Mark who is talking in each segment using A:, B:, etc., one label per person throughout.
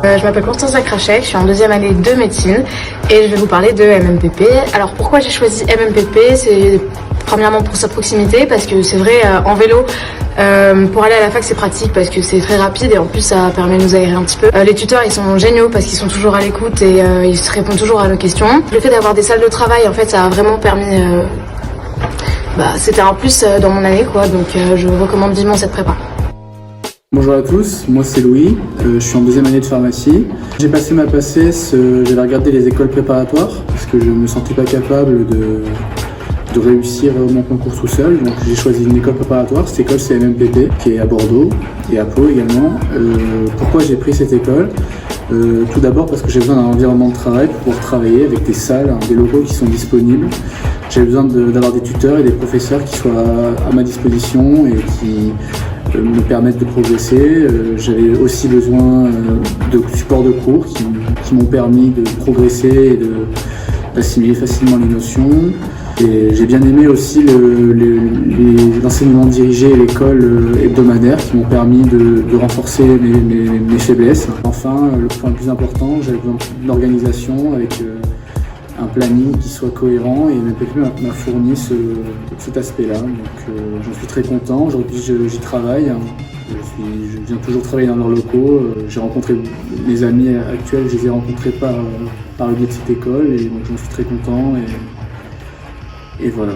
A: Je m'appelle Constance Lacrachet, je suis en deuxième année de médecine et je vais vous parler de MMPP. Alors pourquoi j'ai choisi MMPP? C'est premièrement pour sa proximité, parce que c'est vrai, en vélo, pour aller à la fac c'est pratique parce que c'est très rapide et en plus ça permet de nous aérer un petit peu. Les tuteurs ils sont géniaux parce qu'ils sont toujours à l'écoute et ils se répondent toujours à nos questions. Le fait d'avoir des salles de travail, en fait, ça a vraiment permis... c'était un plus dans mon année, quoi, donc je recommande vivement cette prépa.
B: Bonjour à tous, moi c'est Louis, je suis en deuxième année de pharmacie. J'ai passé ma PACES, j'avais regardé les écoles préparatoires parce que je ne me sentais pas capable de réussir mon concours tout seul. Donc j'ai choisi une école préparatoire, cette école c'est MMPP qui est à Bordeaux et à Pau également. Pourquoi j'ai pris cette école? Tout d'abord parce que j'ai besoin d'un environnement de travail pour pouvoir travailler avec des salles, des locaux qui sont disponibles. J'ai besoin d'avoir des tuteurs et des professeurs qui soient à ma disposition et qui me permettent de progresser. J'avais aussi besoin de supports de cours qui m'ont permis de progresser et d'assimiler facilement les notions. Et j'ai bien aimé aussi l'enseignement dirigé et l'école hebdomadaire qui m'ont permis de renforcer mes faiblesses. Enfin, le point le plus important, j'avais besoin d'organisation avec un planning qui soit cohérent et MMPP m'a fourni cet aspect-là. Donc j'en suis très content. Aujourd'hui j'y travaille. Je viens toujours travailler dans leurs locaux. J'ai rencontré mes amis actuels, je les ai rencontrés par le biais de cette école et donc j'en suis très content et voilà.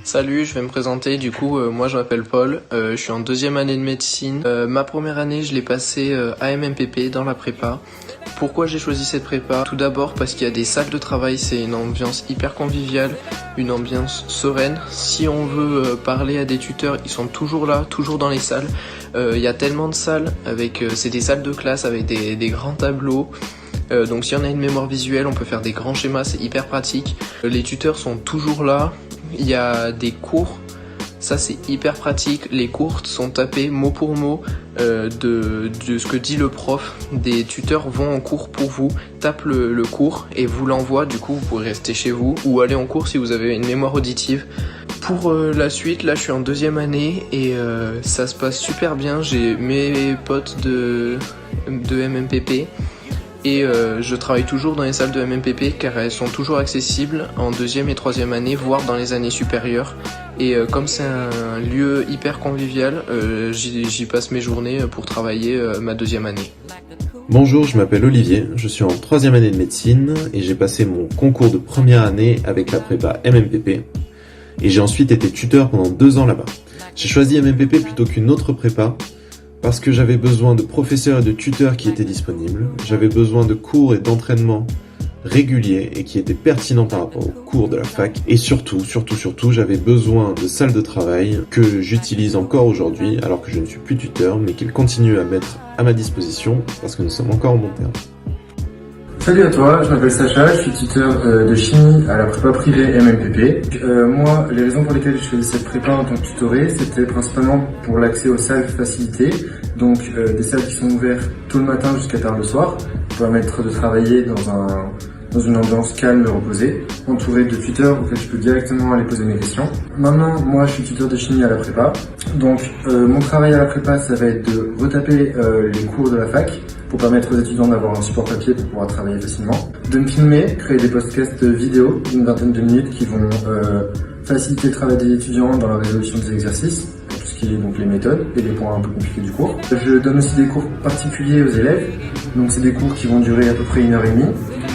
C: Salut, je vais me présenter. Du coup, moi je m'appelle Paul, je suis en deuxième année de médecine. Ma première année, je l'ai passée à MMPP dans la prépa. Pourquoi j'ai choisi cette prépa? Tout d'abord parce qu'il y a des salles de travail, c'est une ambiance hyper conviviale, une ambiance sereine. Si on veut parler à des tuteurs, ils sont toujours là, toujours dans les salles. Il y a tellement de salles, c'est des salles de classe avec des grands tableaux. Donc si on a une mémoire visuelle, on peut faire des grands schémas, c'est hyper pratique. Les tuteurs sont toujours là. Il y a des cours, ça c'est hyper pratique, les cours sont tapés mot pour mot de ce que dit le prof. Des tuteurs vont en cours pour vous, tapent le cours et vous l'envoient, du coup vous pourrez rester chez vous ou aller en cours si vous avez une mémoire auditive. Pour la suite, là je suis en deuxième année et ça se passe super bien, j'ai mes potes de MMPP. Et je travaille toujours dans les salles de MMPP car elles sont toujours accessibles en deuxième et troisième année, voire dans les années supérieures. Et comme c'est un lieu hyper convivial, j'y passe mes journées pour travailler ma deuxième année.
D: Bonjour, je m'appelle Olivier, je suis en troisième année de médecine et j'ai passé mon concours de première année avec la prépa MMPP. Et j'ai ensuite été tuteur pendant 2 ans là-bas. J'ai choisi MMPP plutôt qu'une autre prépa, parce que j'avais besoin de professeurs et de tuteurs qui étaient disponibles, j'avais besoin de cours et d'entraînements réguliers et qui étaient pertinents par rapport aux cours de la fac, et surtout, j'avais besoin de salles de travail que j'utilise encore aujourd'hui, alors que je ne suis plus tuteur, mais qu'ils continuent à mettre à ma disposition, parce que nous sommes encore en bon terme.
E: Salut à toi, je m'appelle Sacha, je suis tuteur de chimie à la prépa privée MMPP. Moi, les raisons pour lesquelles j'ai choisi cette prépa en tant que tutoré, c'était principalement pour l'accès aux salles facilitées, donc des salles qui sont ouvertes tôt le matin jusqu'à tard le soir, pour permettre de travailler dans une ambiance calme et reposée, entouré de tuteurs auxquels je peux directement aller poser mes questions. Maintenant, moi je suis tuteur de chimie à la prépa, donc mon travail à la prépa, ça va être de retaper les cours de la fac, pour permettre aux étudiants d'avoir un support papier pour pouvoir travailler facilement, de me filmer, créer des podcasts vidéo d'une vingtaine de minutes qui vont faciliter le travail des étudiants dans la résolution des exercices, tout ce qui est donc les méthodes et les points un peu compliqués du cours. Je donne aussi des cours particuliers aux élèves, donc c'est des cours qui vont durer à peu près 1h30,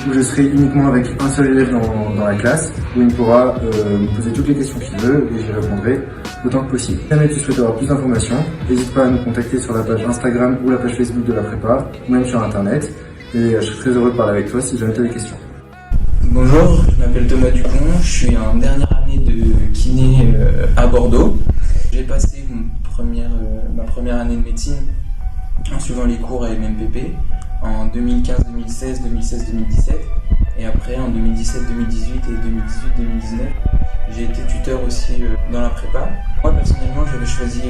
E: où je serai uniquement avec un seul élève dans la classe, où il pourra me poser toutes les questions qu'il veut et j'y répondrai autant que possible. Si jamais tu souhaites avoir plus d'informations, n'hésite pas à nous contacter sur la page Instagram ou la page Facebook de la prépa, ou même sur internet, et je serai très heureux de parler avec toi si jamais tu as des questions.
F: Bonjour, je m'appelle Thomas Dupont, je suis en dernière année de kiné à Bordeaux. J'ai passé ma première année de médecine en suivant les cours à MMPP en 2015, 2016, 2016, 2017 et après en 2017, 2018 et 2018, 2019. J'ai été tuteur aussi dans la prépa. Moi personnellement j'avais choisi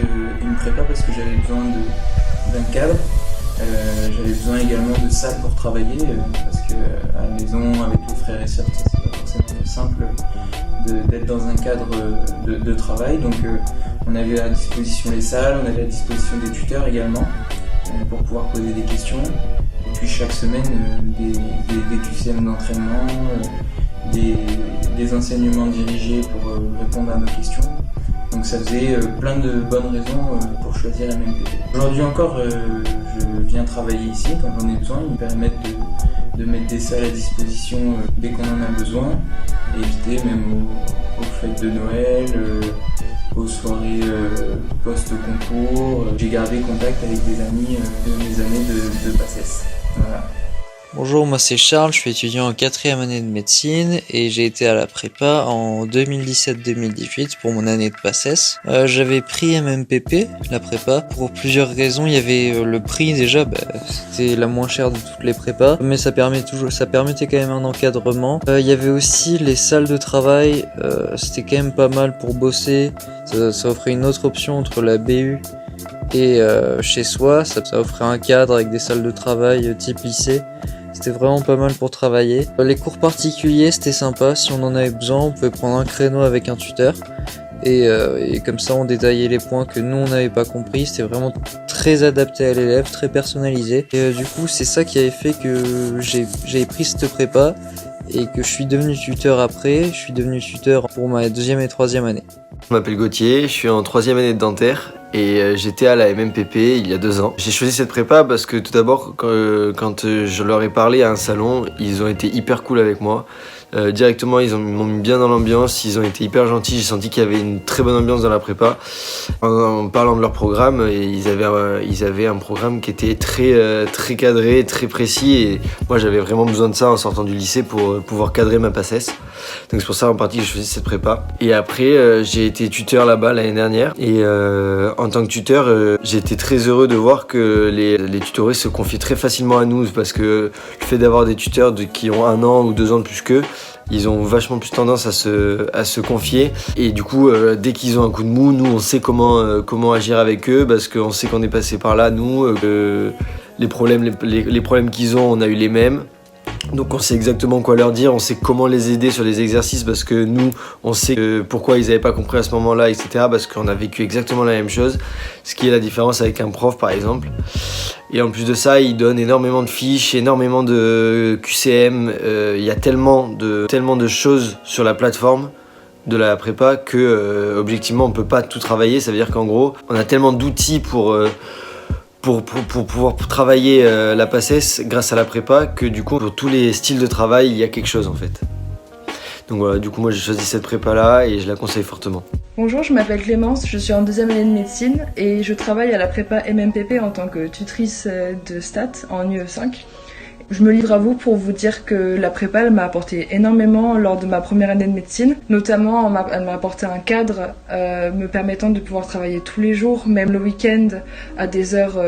F: une prépa parce que j'avais besoin d'un cadre. J'avais besoin également de salles pour travailler parce que à la maison avec les frères et sœurs c'est pas forcément simple d'être dans un cadre de travail. Donc on avait à disposition les salles, on avait à disposition des tuteurs également pour pouvoir poser des questions. Et puis chaque semaine, des QCM d'entraînement, des enseignements dirigés pour répondre à nos questions. Donc ça faisait plein de bonnes raisons pour choisir MMPP. Aujourd'hui encore, je viens travailler ici quand j'en ai besoin. Ils me permettent de mettre des salles à disposition dès qu'on en a besoin, et éviter même aux fêtes de Noël, aux soirées post-concours. J'ai gardé contact avec des amis de mes années de PACES. Voilà.
G: Bonjour, moi c'est Charles, je suis étudiant en 4e année de médecine et j'ai été à la prépa en 2017-2018 pour mon année de PACES. J'avais pris MMPP, la prépa, pour plusieurs raisons. Il y avait le prix déjà, c'était la moins chère de toutes les prépas, mais ça permettait quand même un encadrement. Il y avait aussi les salles de travail, c'était quand même pas mal pour bosser, ça offrait une autre option entre la BU et chez soi, ça offrait un cadre avec des salles de travail type lycée. C'était vraiment pas mal pour travailler. Les cours particuliers, c'était sympa. Si on en avait besoin, on pouvait prendre un créneau avec un tuteur. Et comme ça, on détaillait les points que nous, on n'avait pas compris. C'était vraiment très adapté à l'élève, très personnalisé. Et du coup, c'est ça qui avait fait que j'ai pris cette prépa et que je suis devenu tuteur après. Je suis devenu tuteur pour ma 2e et 3e année.
H: Je m'appelle Gauthier, je suis en 3e année de dentaire et j'étais à la MMPP il y a 2 ans. J'ai choisi cette prépa parce que tout d'abord, quand je leur ai parlé à un salon, ils ont été hyper cool avec moi. Directement, ils m'ont mis bien dans l'ambiance, ils ont été hyper gentils, j'ai senti qu'il y avait une très bonne ambiance dans la prépa. En parlant de leur programme, ils avaient un programme qui était très cadré, très précis, et moi j'avais vraiment besoin de ça en sortant du lycée pour pouvoir cadrer ma PACES. Donc c'est pour ça en partie que j'ai choisi cette prépa. Et après, j'ai été tuteur là-bas l'année dernière, et en tant que tuteur, j'ai été très heureux de voir que les tutorés se confient très facilement à nous, parce que le fait d'avoir des tuteurs qui ont 1 an ou 2 ans de plus qu'eux, ils ont vachement plus tendance à se confier, et du coup dès qu'ils ont un coup de mou, nous on sait comment agir avec eux, parce qu'on sait qu'on est passé par là, nous, les problèmes qu'ils ont, on a eu les mêmes. Donc on sait exactement quoi leur dire, on sait comment les aider sur les exercices, parce que nous, on sait pourquoi ils n'avaient pas compris à ce moment-là, etc. Parce qu'on a vécu exactement la même chose, ce qui est la différence avec un prof par exemple. Et en plus de ça, ils donnent énormément de fiches, énormément de QCM, il y a tellement de choses sur la plateforme de la prépa que objectivement on peut pas tout travailler. Ça veut dire qu'en gros, on a tellement d'outils pour pouvoir travailler la PACES grâce à la prépa, que du coup pour tous les styles de travail il y a quelque chose en fait. Donc voilà, du coup moi j'ai choisi cette prépa là et je la conseille fortement.
I: Bonjour, je m'appelle Clémence, je suis en 2e année de médecine et je travaille à la prépa MMPP en tant que tutrice de stats en UE5. Je me livre à vous pour vous dire que la prépa elle m'a apporté énormément lors de ma première année de médecine. Notamment, elle m'a apporté un cadre me permettant de pouvoir travailler tous les jours, même le week-end, à des heures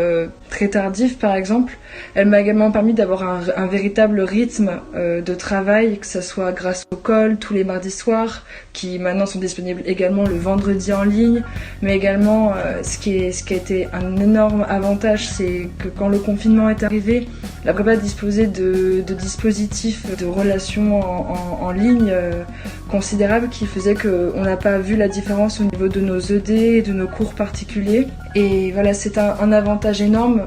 I: très tardives par exemple. Elle m'a également permis d'avoir un véritable rythme de travail, que ce soit grâce au call tous les mardis soirs, qui maintenant sont disponibles également le vendredi en ligne. Mais également, ce qui a été un énorme avantage, c'est que quand le confinement est arrivé, la prépa disposait de dispositifs de relations en ligne considérables qui faisaient qu'on n'a pas vu la différence au niveau de nos ED et de nos cours particuliers. Et voilà, c'est un avantage énorme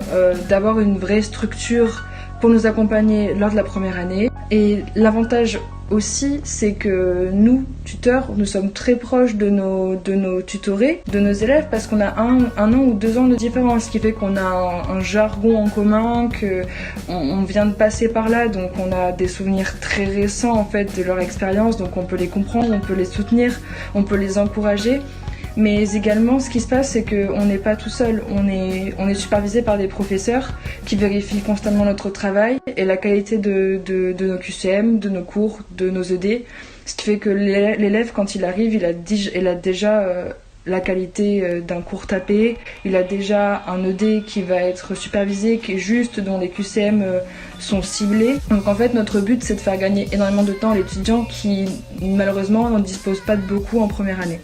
I: d'avoir une vraie structure pour nous accompagner lors de la première année. Et l'avantage aussi, c'est que nous, tuteurs, nous sommes très proches de nos tutorés, de nos élèves, parce qu'on a un an ou 2 ans de différence, ce qui fait qu'on a un jargon en commun, qu'on vient de passer par là, donc on a des souvenirs très récents en fait de leur expérience, donc on peut les comprendre, on peut les soutenir, on peut les encourager. Mais également, ce qui se passe, c'est qu'on n'est pas tout seul. On est supervisé par des professeurs qui vérifient constamment notre travail et la qualité de nos QCM, de nos cours, de nos ED. Ce qui fait que l'élève, quand il arrive, il a déjà la qualité d'un cours tapé. Il a déjà un ED qui va être supervisé, qui est juste, dont les QCM sont ciblés. Donc en fait, notre but, c'est de faire gagner énormément de temps à l'étudiant qui, malheureusement, n'en dispose pas de beaucoup en première année.